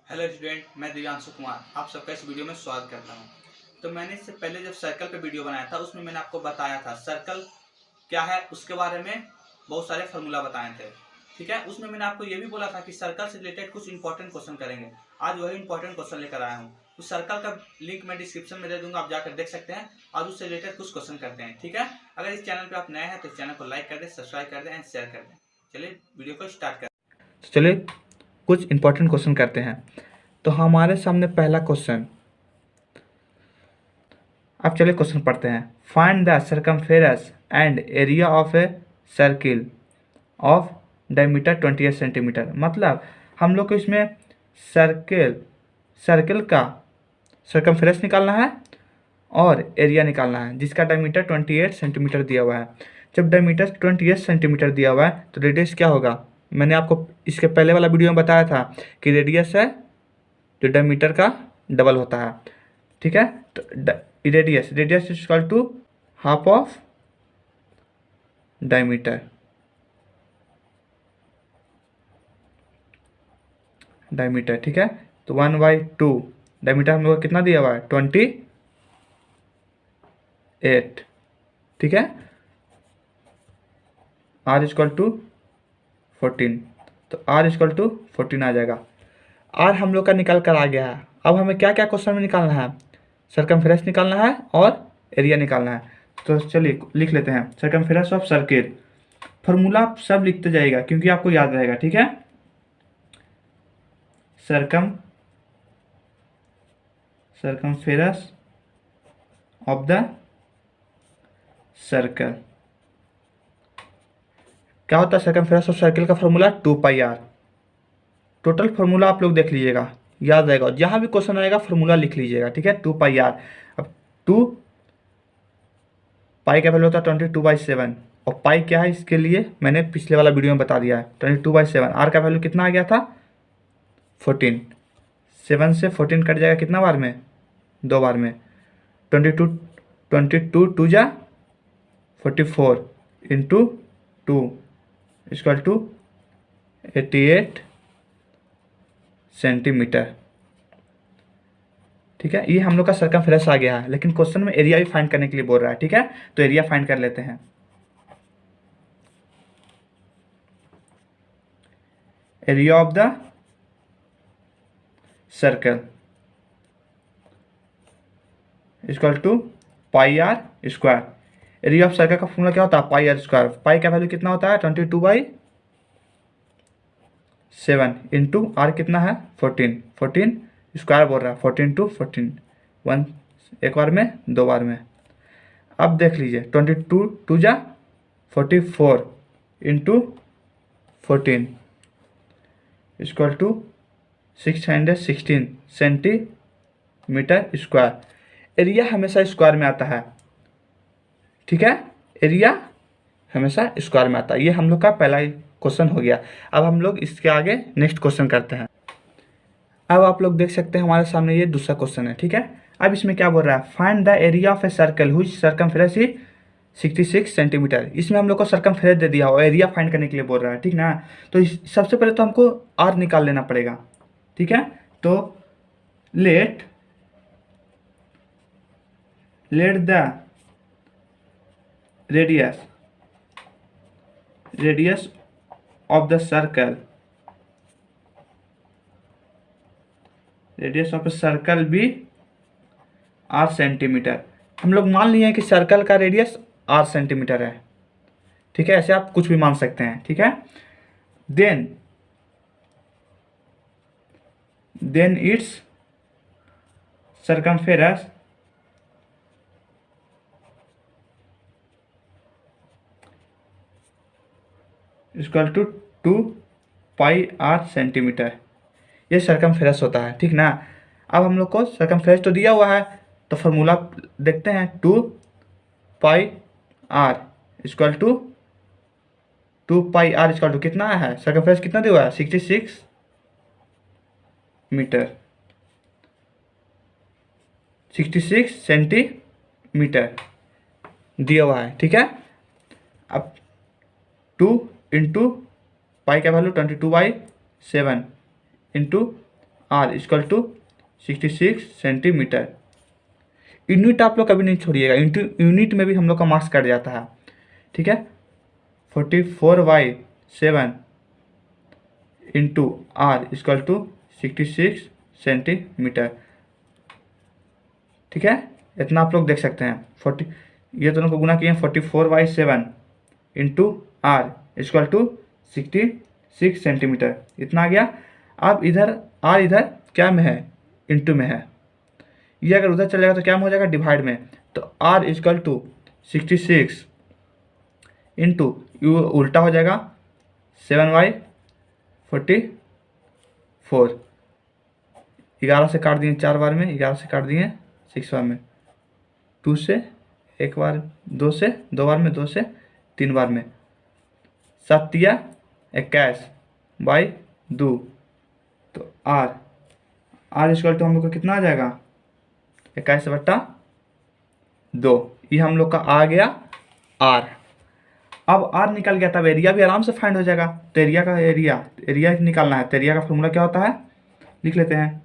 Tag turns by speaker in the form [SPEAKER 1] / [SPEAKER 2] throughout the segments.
[SPEAKER 1] Hello student, मैं दिव्यांशु कुमार आप सबका इस वीडियो में स्वागत करता हूं। तो मैंने इससे पहले जब सर्कल पे वीडियो बनाया था उसमें मैंने आपको बताया था सर्कल क्या है, उसके बारे में बहुत सारे फार्मूला बताए थे। ठीक है, उसमें मैंने आपको ये भी बोला था कि सर्कल से रिलेटेड कुछ इंपॉर्टेंट क्वेश्चन करेंगे। आज वही इंपॉर्टेंट क्वेश्चन लेकर आया हूँ। तो सर्कल का लिंक मैं डिस्क्रिप्शन में दे दूंगा, आप जाकर देख सकते हैं। आज उससे रिलेटेड कुछ क्वेश्चन करते हैं। ठीक है, अगर इस चैनल पर आप नए हैं तो इस चैनल को लाइक कर दें, सब्सक्राइब कर दें एंड शेयर कर दें। चलिए वीडियो को स्टार्ट करें।
[SPEAKER 2] चलिए कुछ इंपॉर्टेंट क्वेश्चन करते हैं। तो हमारे सामने पहला क्वेश्चन, अब चलिए क्वेश्चन पढ़ते हैं। Find the circumference and area of a circle of diameter 28 centimetre. मतलब हम लोग को इसमें सर्किल का सर्कमफेरेंस निकालना है और एरिया निकालना है जिसका डायमीटर 28 सेंटीमीटर दिया हुआ है। जब डायमीटर 28 सेंटीमीटर दिया हुआ है तो रेडियस क्या होगा? मैंने आपको इसके पहले वाला वीडियो में बताया था कि रेडियस है जो डायमीटर का डबल होता है। ठीक है, तो radius is equal to half of diameter. ठीक है, तो 1/2 डायमीटर हम लोग को कितना दिया हुआ है? 28। ठीक है, R इक्वल टू 14, तो R इक्वल टू 14 आ जाएगा। R हम लोग का निकल कर आ गया है। अब हमें क्या क्या क्वेश्चन में निकालना है? सर्कमफेरेंस निकालना है और एरिया निकालना है। तो चलिए लिख लेते हैं सर्कमफेरेंस ऑफ सर्किल। फॉर्मूला आप सब लिखते जाइएगा क्योंकि आपको याद रहेगा। ठीक है, सर्कमफेरेंस ऑफ द सर्कल क्या होता है? सर्कमफेरेंस ऑफ सर्किल का फॉर्मूला 2πr। टोटल फार्मूला आप लोग देख लीजिएगा, याद रहेगा। जहाँ भी क्वेश्चन आएगा फार्मूला लिख लीजिएगा। ठीक है, 2πr। अब 2 पाई का वैल्यू होता है 22/7 और पाई क्या है इसके लिए मैंने पिछले वाला वीडियो में बता दिया है। 22/7। आर का वैल्यू कितना आ गया था? 14। 7 से 14 कट जाएगा कितना बार में? 2 बार में। 22 2 जा 44 इंटू 2 इक्वल टू 88 सेंटीमीटर। ठीक है, ये हम लोग का सर्कमफेरेंस आ गया है, लेकिन क्वेश्चन में एरिया भी फाइंड करने के लिए बोल रहा है। ठीक है, तो एरिया फाइंड कर लेते हैं। Area of the circle equal to πr square. Area of circle का फॉर्मूला क्या होता है? πr square. पाई का वैल्यू कितना होता है? 22/7 इंटू आर कितना है? 14 स्क्वायर बोल रहा है। 14 × 14 1 एक बार में 2 बार में। अब देख लीजिए 22 2 जा 44 into 14 equal to 616 centimetre square. Area हमेशा स्क्वायर में आता है। ठीक है, एरिया हमेशा स्क्वायर में आता है। ये हम लोग का पहला क्वेश्चन हो गया। अब हम लोग इसके आगे नेक्स्ट क्वेश्चन करते हैं। अब आप लोग देख सकते हैं हमारे सामने ये दूसरा क्वेश्चन है। ठीक है, अब इसमें क्या बोल रहा है? Find the area of a circle which circumference is 66 centimetre. इसमें हम लोग को सर्कमफेरेंस दे दिया और एरिया फाइंड करने के लिए बोल रहा है। ठीक ना, तो सबसे पहले तो हमको आर निकाल लेना पड़ेगा। ठीक है, तो let the radius of the circle भी r सेंटीमीटर। हम लोग मान लिए हैं कि सर्कल का रेडियस r सेंटीमीटर है। ठीक है, ऐसे आप कुछ भी मान सकते हैं। ठीक है, then it's circumference equal to 2πr centimetre. ये सर्कमफेरेंस होता है। ठीक ना, अब हम लोग को सर्कमफेरेंस तो दिया हुआ है, तो फार्मूला देखते हैं। 2πr equal to 2πr equal to कितना है? सर्कमफेरेंस कितना दिया हुआ है? 66 मीटर, 66 सेंटीमीटर दिया हुआ है। ठीक है, अब 2 इंटू पाई का value 22/7 into R equal to 66 centimetre. Unit आप लोग कभी नहीं छोड़िएगा, यूनिट में भी हम लोग का मार्क्स कट जाता है, ठीक है। 44/7 into R equal to 66 centimetre, ठीक है। इतना आप लोग देख सकते हैं। 40 ये दोनों को गुना किए 44/7 into R equal to 66 centimetre, इतना आ गया। अब इधर आर इधर क्या में है, इंटू में है, ये अगर उधर चलेगा तो क्या में हो जाएगा, डिवाइड में। तो R equal to 66 into you उल्टा हो जाएगा 7/44, 11 से काट दिए 4 बार में, 11 से काट दिए 6 बार में, 2 से 1 बार, 2 से 2 बार में, 2 से 3 बार में, 7 या 21/2। तो आर इक्वल टू हम लोग का कितना आ जाएगा, 21/2। ये हम लोग का आ गया आर। अब आर निकल गया, तब एरिया भी आराम से फाइंड हो जाएगा। तो एरिया का एरिया निकालना है, तो एरिया का फॉर्मूला क्या होता है, लिख लेते हैं।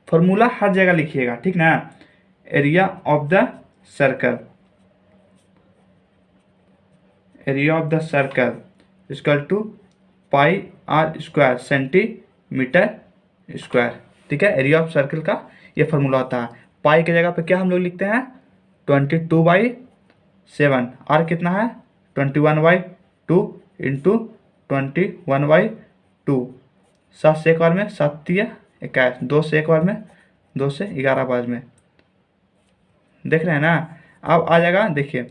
[SPEAKER 2] फॉर्मूला हर जगह लिखिएगा, ठीक ना। Area of the circle, area of the circle equal to pi are square centimetre square, ठीक है। एरिया ऑफ सर्कल का ये फॉर्मूला होता है। पाई की जगह पे क्या हम लोग लिखते हैं, 22/7। आर कितना है, 21/2 इंटू 21/2। 7 से एक बार में, 7 या 21, 2 से एक बार में, 2 से 11 बार में, देख रहे हैं ना। अब आ जाएगा, देखिए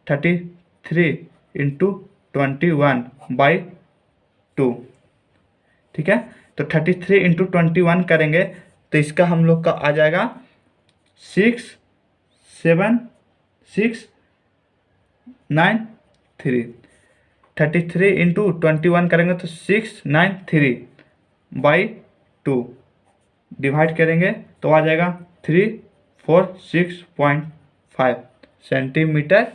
[SPEAKER 2] 33 इंटू 21/2, ठीक है। तो 33 इंटू 21 करेंगे तो इसका हम लोग का आ जाएगा 67693। 33 इंटू 21 करेंगे तो 693/2, डिवाइड करेंगे तो आ जाएगा 346.5 सेंटीमीटर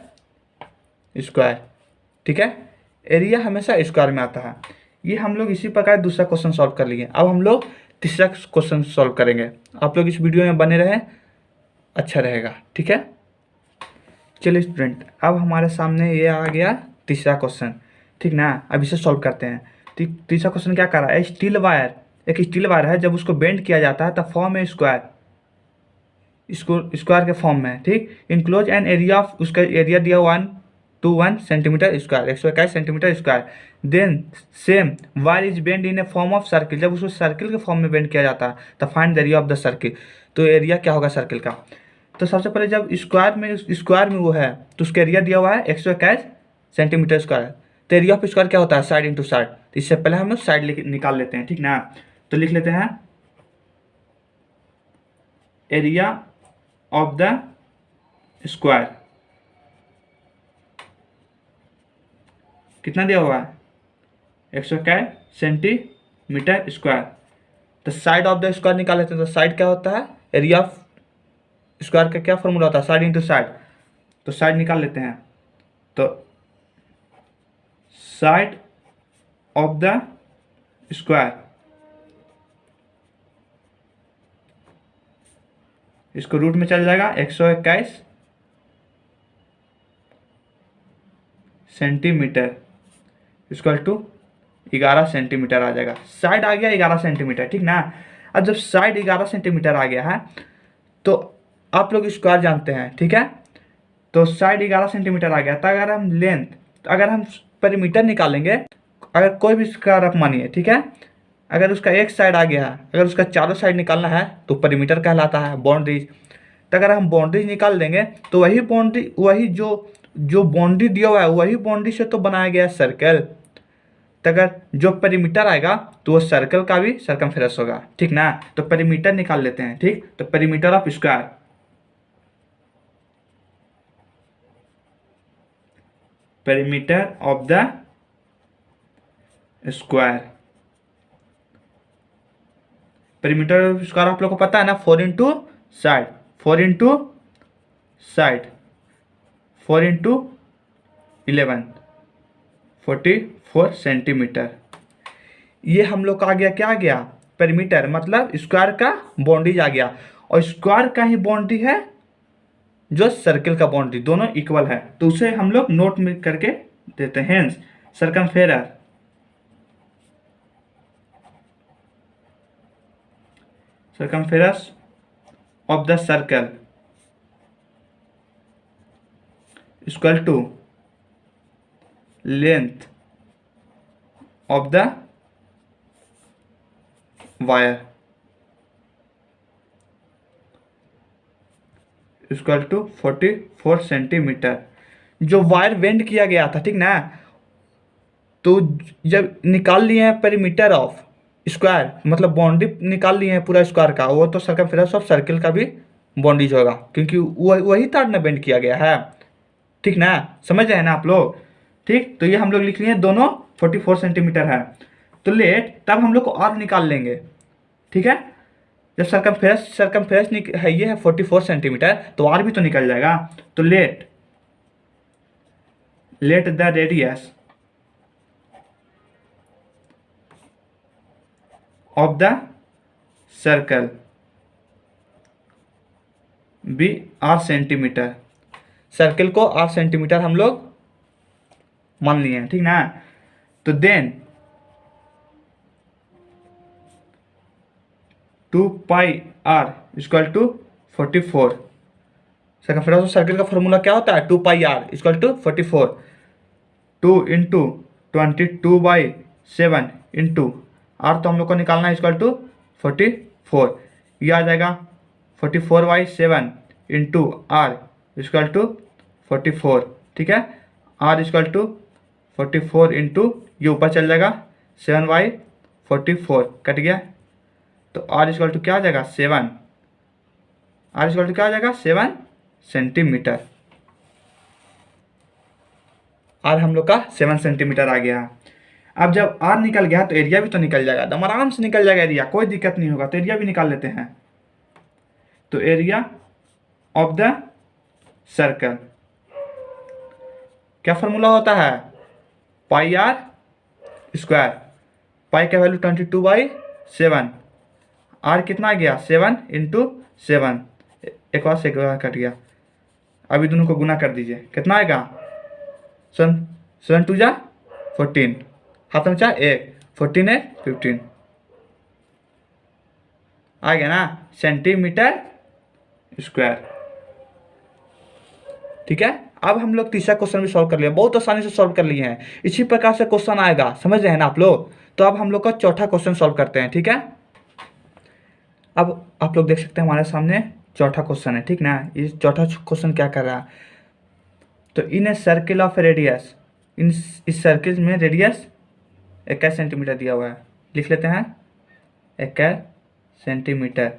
[SPEAKER 2] स्क्वायर, ठीक है। एरिया हमेशा स्क्वायर में आता है। ये हम लोग इसी प्रकार दूसरा क्वेश्चन सॉल्व कर लिए। अब हम लोग तीसरा क्वेश्चन सॉल्व करेंगे। आप लोग इस वीडियो में बने रहें, अच्छा रहेगा, ठीक है। चलिए स्टूडेंट, अब हमारे सामने ये आ गया तीसरा क्वेश्चन, ठीक ना। अब इसे सॉल्व करते हैं। तीसरा क्वेश्चन क्या कर रहा है, स्टील वायर, एक स्टील वायर है, जब उसको बेंड किया जाता है तब फॉर्म है स्क्वायर, इसको स्क्वायर के फॉर्म में है, ठीक। इनक्लोज एन एरिया ऑफ, उसका एरिया दिया 1 centimetre square, 121 centimetre square. Then same wire is bend in a form of circle, जब उसको सर्किल के फॉर्म में बेंड किया जाता है तो find the area of the circle. तो एरिया क्या होगा सर्किल का, तो सबसे पहले जब स्क्वायर में वो है तो उसका एरिया दिया हुआ है 121 सेंटीमीटर स्क्वायर। तो एरिया ऑफ स्क्वायर क्या होता है, साइड इंटू साइड। तो इससे पहले हम लोग साइड निकाल लेते हैं, ठीक ना। तो लिख लेते हैं एरिया ऑफ द स्क्वायर कितना दिया हुआ है, 121 सेंटीमीटर स्क्वायर। तो साइड ऑफ द स्क्वायर निकाल लेते हैं। तो साइड क्या होता है, एरिया ऑफ स्क्वायर का क्या फॉर्मूला होता है, साइड इंटू साइड। तो साइड निकाल लेते हैं। तो साइड ऑफ द स्क्वायर, इसको रूट में चल जाएगा, 121 सेंटीमीटर इक्वल टू 11 सेंटीमीटर आ जाएगा। साइड आ गया 11 सेंटीमीटर, ठीक ना। अब जब साइड 11 सेंटीमीटर आ गया है तो आप लोग स्क्वायर जानते हैं, ठीक है। तो साइड 11 सेंटीमीटर आ गया, तो अगर हम लेंथ, अगर हम परिमीटर निकालेंगे, अगर कोई भी स्क्वायर आप मानिए, ठीक है, अगर उसका एक साइड आ गया है, अगर उसका चारों साइड निकालना है तो परिमीटर कहलाता है, बाउंड्रीज। तो अगर हम बाउंड्रीज निकाल देंगे तो वही बाउंड्री, वही जो बाउंड्री दिया हुआ है वही बाउंड्री से तो बनाया गया सर्कल। तो अगर जो परिमीटर आएगा तो वो सर्कल का भी सर्कमफेरेंस होगा, ठीक ना। तो परिमीटर निकाल लेते हैं, ठीक। तो परिमीटर of square, perimeter of the square, perimeter of square आप लोग को पता है ना, 4 into side, 4 into side, 4 into 11, 44 centimetre. ये हम लोग का आ गया, क्या आ गया, पेरीमीटर मतलब स्क्वायर का बाउंड्रीज आ गया, और स्क्वायर का ही बाउंड्री है जो सर्कल का बाउंड्री, दोनों इक्वल है, तो उसे हम लोग नोट में करके देते हैं। Hence circumference of the circle equal to length of the wire equal to 44 centimetre. जो वायर वेंड किया गया था, ठीक ना, तो जब निकाल लिए हैं पेरीमीटर ऑफ स्क्वायर मतलब बाउंड्री निकाल लिए हैं पूरा स्क्वायर का, वो तो सर्कमफेरेंस ऑफ सर्कल का भी बाउंड्रीज होगा, क्योंकि वही तार ना बेंड किया गया है, ठीक ना, समझ रहे हैं ना आप लोग। ठीक, तो ये हम लोग लिख लिए दोनों 44 सेंटीमीटर है। तो लेट तब हम लोग को आर निकाल लेंगे, ठीक है। जब सर्कमफेरेंस है ये है 44 सेंटीमीटर, तो आर भी तो निकल जाएगा। तो let the radius of the circle be r centimetre. Circle को आर सेंटीमीटर हम लोग मान लिए हैं, ठीक ना। तो then 2 pi r equal to 44। Circumference of circle का फॉर्मूला क्या होता है? 2 pi r equal to 44। 2 into 22/7 into r तो हम लोग को निकालना है इक्वल टू 44। ये आ जाएगा 44/7 इंटू आर इक्वल टू 44, ठीक है। आर इक्वल टू 44 इंटू ये ऊपर चल जाएगा 7/44 कट गया, तो आर इक्वल टू क्या आ जाएगा 7। आर इक्वल टू क्या आ जाएगा 7 सेंटीमीटर। आर हम लोग का 7 सेंटीमीटर आ गया। अब जब आर निकल गया तो एरिया भी तो निकल जाएगा, एकदम आराम से निकल जाएगा एरिया, कोई दिक्कत नहीं होगा। तो एरिया भी निकाल लेते हैं। तो एरिया ऑफ द सर्कल क्या फॉर्मूला होता है? पाई आर स्क्वायर। पाई का वैल्यू 22/7, आर कितना आ गया 7 इंटू 7, एक बार से कट गया। अभी दोनों को गुना कर दीजिए, कितना आएगा 7 2 जा 14, हाथ में चाहे 1, 14 है 15 आ गया ना, सेंटीमीटर स्क्वायर, ठीक है। अब हम लोग तीसरा क्वेश्चन भी सॉल्व कर लिया, बहुत आसानी से सॉल्व कर लिए हैं। इसी प्रकार से क्वेश्चन आएगा, समझ रहे हैं ना आप लोग। तो अब हम लोग का चौथा क्वेश्चन सॉल्व करते हैं, ठीक है। अब आप लोग देख सकते हैं हमारे सामने चौथा क्वेश्चन है, ठीक ना। इस चौथा क्वेश्चन क्या कर रहा है? तो इन ए सर्किल ऑफ रेडियस, इस सर्किल में रेडियस 21 सेंटीमीटर दिया हुआ है, लिख लेते हैं 21 centimetre.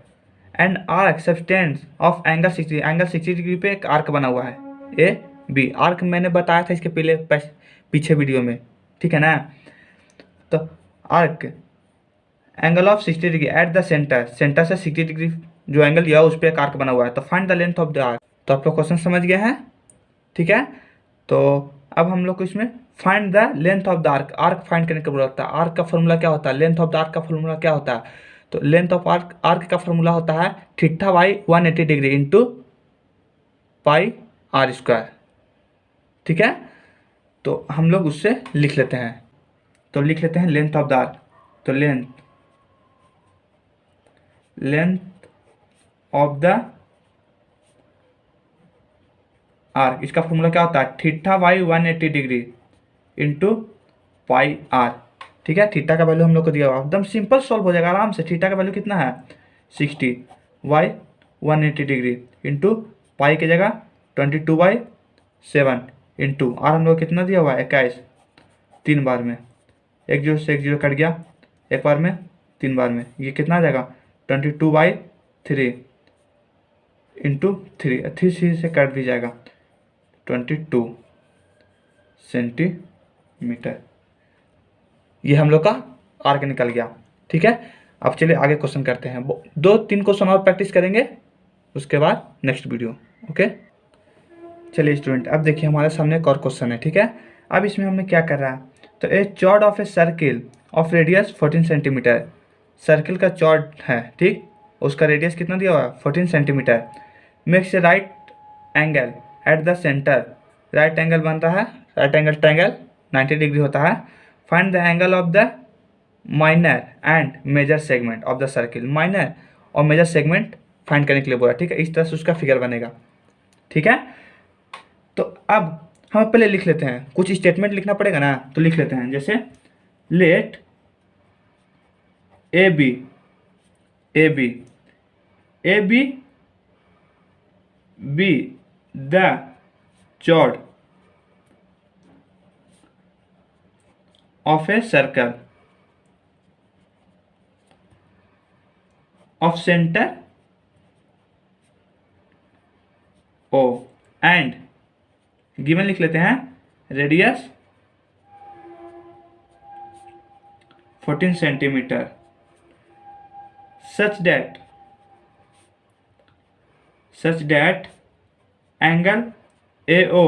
[SPEAKER 2] And arc substance of angle 60 degree पे एक आर्क बना हुआ है ए बी। आर्क मैंने बताया था इसके पीछे वीडियो में, ठीक है ना। तो arc angle of 60 degree at the centre से 60 डिग्री जो एंगल दिया उस पर एक आर्क बना हुआ है। तो find the length of the arc. तो आप लोग क्वेश्चन समझ गए हैं, ठीक है। तो अब हम लोग को इसमें find the length of the arc, arc find करने का बोला होता है। आर्क का फॉर्मूला क्या होता है? लेंथ ऑफ द आर्क का फॉर्मूला क्या होता है? तो लेंथ ऑफ आर्क का फॉर्मूला होता है θ/180 degree into pi are square, ठीक है। तो हम लोग उससे लिख लेते हैं, तो लिख लेते हैं लेंथ ऑफ द आर्क। तो लेंथ ऑफ द आर्क, इसका फॉर्मूला क्या होता है? θ/180 डिग्री इंटू पाई आर, ठीक है। थीटा का वैल्यू हम लोग को दिया हुआ, एकदम सिंपल सॉल्व हो जाएगा आराम से। थीटा का वैल्यू कितना है 60/180 डिग्री इंटू पाई की जगह 22/7 इंटू आर हम लोग कितना दिया हुआ है 21, 3 बार में, 1 0 से 1 0 कट गया, एक बार में 3 बार में, ये कितना आ जाएगा 22/3 इंटू 3 से काट दी जाएगा 22 सेंटीमीटर। ये हम लोग का आर्क निकल गया, ठीक है। अब चलिए आगे क्वेश्चन करते हैं। 2-3 क्वेश्चन और प्रैक्टिस करेंगे, उसके बाद नेक्स्ट वीडियो, ओके। चलिए स्टूडेंट, अब देखिए हमारे सामने एक और क्वेश्चन है, ठीक है। अब इसमें हमने क्या कर रहा है? तो a chord of a circle of radius 14 centimetre. Circle का चौड़ है, ठीक, उसका रेडियस कितना दिया हुआ है 14 centimetre. Makes a right angle at the centre, right angle बनता है, राइट एंगल ट्रायंगल 90 डिग्री होता है। Find the angle of the minor and major segment of the circle, minor और मेजर सेगमेंट फाइंड करने के लिए बोला, ठीक है। इस तरह से उसका फिगर बनेगा, ठीक है। तो अब हम पहले लिख लेते हैं, कुछ स्टेटमेंट लिखना पड़ेगा ना, तो लिख लेते हैं। जैसे let A B be the chord of a circle of center O and given लिख लेते हैं radius 14 centimetre, such that angle AO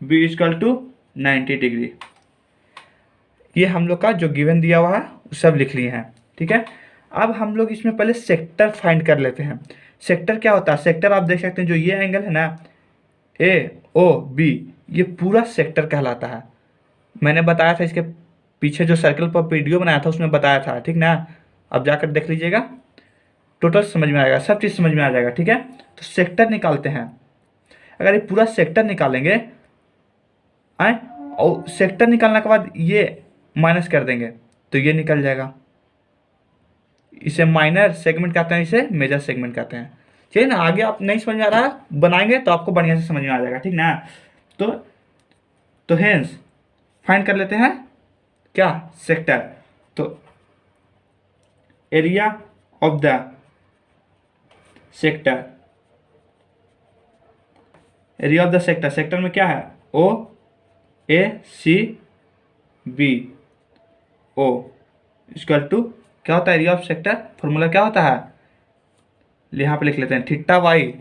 [SPEAKER 2] B equal to 90 degree. ये हम लोग का जो गिवन दिया हुआ है वो सब लिख लिए हैं, ठीक है। अब हम लोग इसमें पहले सेक्टर फाइंड कर लेते हैं। सेक्टर क्या होता है? सेक्टर आप देख सकते हैं, जो ये एंगल है ना AOB, ये पूरा सेक्टर कहलाता है। मैंने बताया था इसके पीछे जो सर्कल पर वीडियो बनाया था उसमें बताया था, ठीक ना। अब जाकर देख लीजिएगा, टोटल समझ में आएगा, सब चीज़ समझ में आ जाएगा, ठीक है। तो सेक्टर निकालते हैं। अगर ये पूरा सेक्टर निकालेंगे और सेक्टर निकालने के बाद ये माइनस कर देंगे तो ये निकल जाएगा। इसे माइनर सेगमेंट कहते हैं, इसे मेजर सेगमेंट कहते हैं। चलिए ना, आगे आप नहीं समझ में आ रहा, बनाएंगे तो आपको बढ़िया से समझ में आ जाएगा, ठीक ना। तो हेंस फाइंड कर लेते हैं क्या, सेक्टर। तो area of the sector, area of the sector, sector में क्या है OACB, O इक्वल टू क्या होता है एरिया ऑफ सेक्टर, फॉर्मूला क्या होता है, यहाँ पे लिख लेते हैं theta by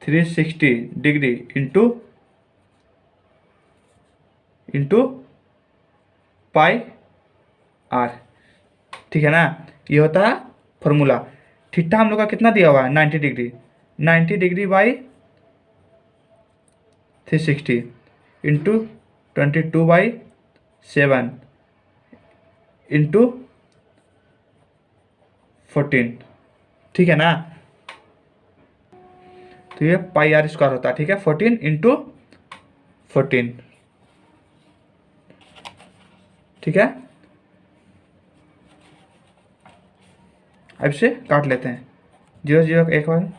[SPEAKER 2] 360 degree into pi R, ठीक है ना। ये होता है फॉर्मूला। थीटा हम लोग का कितना दिया हुआ है 90 degree, 90 degree by 360 into 22/7 into 14, ठीक है ना। तो ये पाई आर स्क्वायर होता है, ठीक है। 14 इंटू 14, ठीक है। अब इसे काट लेते हैं, 0 0 एक बार,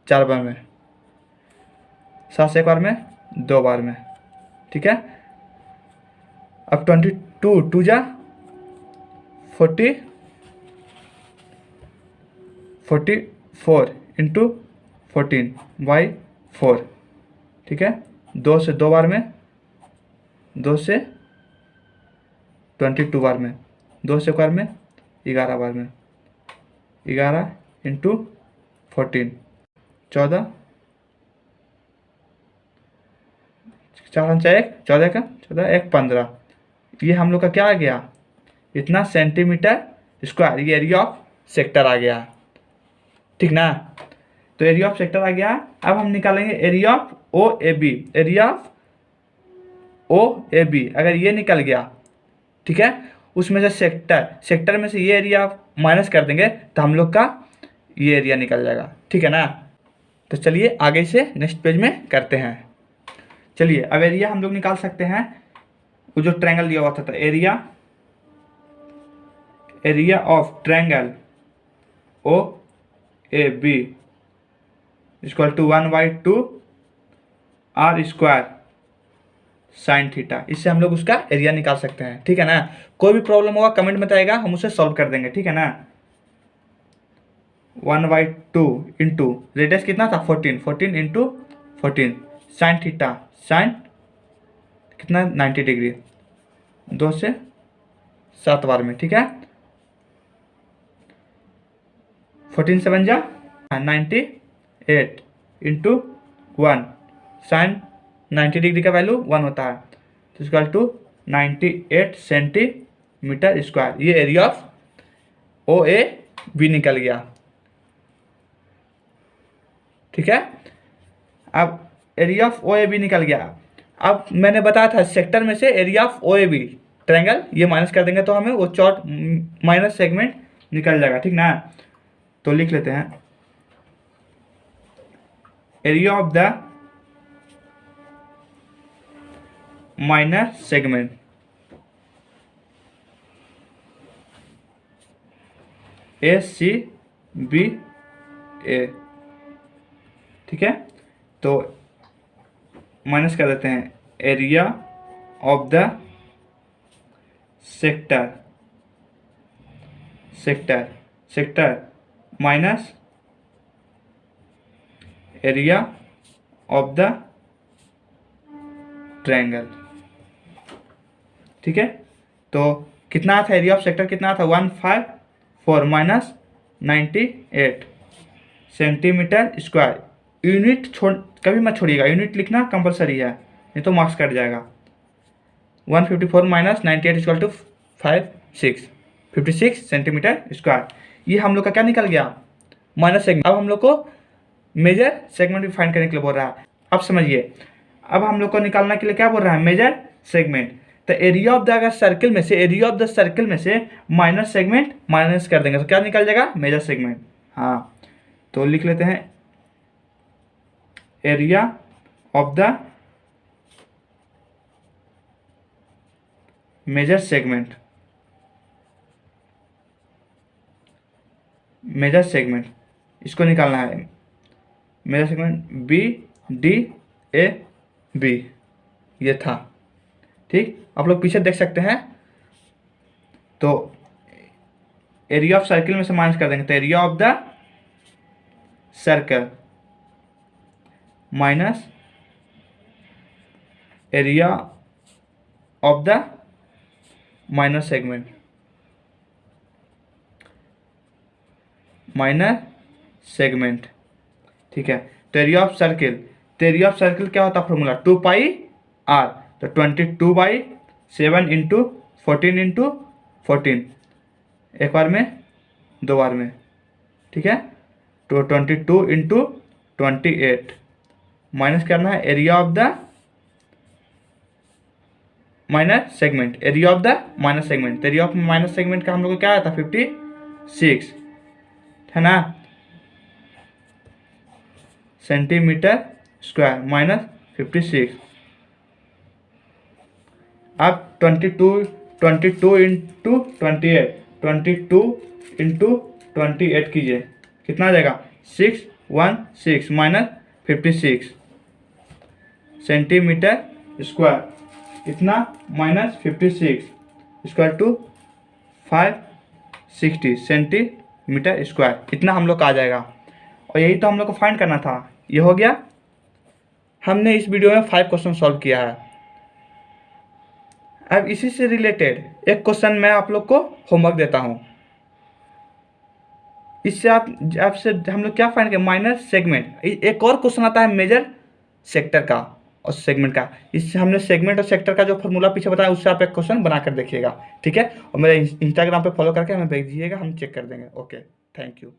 [SPEAKER 2] 4 बार में, 7 से एक बार में, 2 बार में, ठीक है। अब 22 2 जा 40 44 इंटू 14/4, ठीक है। 2 से 2 बार में, 2 से 22 बार में, 2 से एक बार में, 11 बार में, 11 इंटू 14 14, 4 1 14 का 14 1 15, ये हम लोग का क्या आ गया, इतना सेंटीमीटर स्क्वायर। ये एरिया ऑफ सेक्टर आ गया, ठीक ना। तो एरिया ऑफ सेक्टर आ गया। अब हम निकालेंगे area of OAB, area of OAB अगर ये निकल गया, ठीक है, उसमें से सेक्टर में से ये एरिया माइनस कर देंगे तो हम लोग का ये एरिया निकल जाएगा, ठीक है ना। तो चलिए आगे से नेक्स्ट पेज में करते हैं। चलिए अब एरिया हम लोग निकाल सकते हैं, वो जो ट्रायंगल दिया हुआ था, तो area of triangle OAB equal to 1/2 R square sine theta. इससे हम लोग उसका एरिया निकाल सकते हैं, ठीक है ना। कोई भी प्रॉब्लम होगा कमेंट में बताएगा, हम उसे सॉल्व कर देंगे, ठीक है ना। 1/2 इंटू रेडियस कितना था 14 इंटू 14 साइन थीटा, साइन कितना 90 डिग्री, 2 से 7 बार में, ठीक है। 14 7 जा 98 इंटू 1, साइन 90 डिग्री का वैल्यू 1 होता है, तो इक्वल टू 98 सेंटीमीटर स्क्वायर। ये area of O A B निकल गया, ठीक है। अब area of O A B निकल गया। अब मैंने बताया था सेक्टर में से area of O A B triangle, ये माइनस कर देंगे तो हमें वो चौट माइनस सेगमेंट निकल जाएगा, ठीक ना। तो लिख लेते हैं area of the minor segment, A C B A, ठीक है। तो माइनस कर देते हैं area of the sector, sector minus area of the triangle, ठीक है। तो कितना था एरिया ऑफ सेक्टर, कितना था 154 माइनस 98 सेंटीमीटर स्क्वायर। यूनिट छोड़ कभी मत छोड़िएगा, यूनिट लिखना कंपलसरी है, नहीं तो मार्क्स कट जाएगा। 154 minus 98 equal to 56 centimetre square. ये हम लोग का क्या निकल गया, माइनस सेगमेंट। अब हम लोग को मेजर सेगमेंट भी फाइंड करने के लिए बोल रहा है। अब समझिए, अब हम लोग को निकालने के लिए क्या बोल रहा है, मेजर सेगमेंट। तो एरिया ऑफ द अगर सर्किल में से, एरिया ऑफ द सर्किल में से माइनर सेगमेंट माइनस कर देंगे तो क्या निकल जाएगा, मेजर सेगमेंट। हाँ, तो लिख लेते हैं area of the major segment, major segment इसको निकालना है। Major segment B D A B, ये था, ठीक। आप लोग पीछे देख सकते हैं। तो एरिया ऑफ सर्किल में से माइनस कर देंगे तो area of the circle minus area of the minor segment, minor segment, ठीक है। तो एरिया ऑफ सर्किल, तो एरिया ऑफ सर्किल क्या होता है फॉर्मूला, 2 पाई आर। तो 22/7 इंटू 14 एक बार में, दो बार में, ठीक है। तो 22 इंटू 28 माइनस करना है area of the minor segment, area of the minor segment. Area of minor segment का हम लोग को क्या आया था 56, है ना, सेंटीमीटर स्क्वायर माइनस 56। अब 22 इंटू 28 कीजिए, कितना आ जाएगा 616 माइनस 56 सेंटीमीटर स्क्वायर, इतना minus 56 equal to 560 centimetre square, इतना हम लोग का आ जाएगा। और यही तो हम लोग को फाइंड करना था, ये हो गया। हमने इस वीडियो में 5 क्वेश्चन सॉल्व किया है। अब इसी से रिलेटेड एक क्वेश्चन मैं आप लोग को होमवर्क देता हूँ। इससे आपसे हम लोग क्या फाइंड करें, माइनर सेगमेंट। एक और क्वेश्चन आता है मेजर सेक्टर का और सेगमेंट का। इससे हमने सेगमेंट और सेक्टर का जो फॉर्मूला पीछे बताया उससे आप एक क्वेश्चन बना कर देखिएगा, ठीक है। और मेरे इंस्टाग्राम पे फॉलो करके हमें भेज दीजिएगा, हम चेक कर देंगे। Okay, thank you.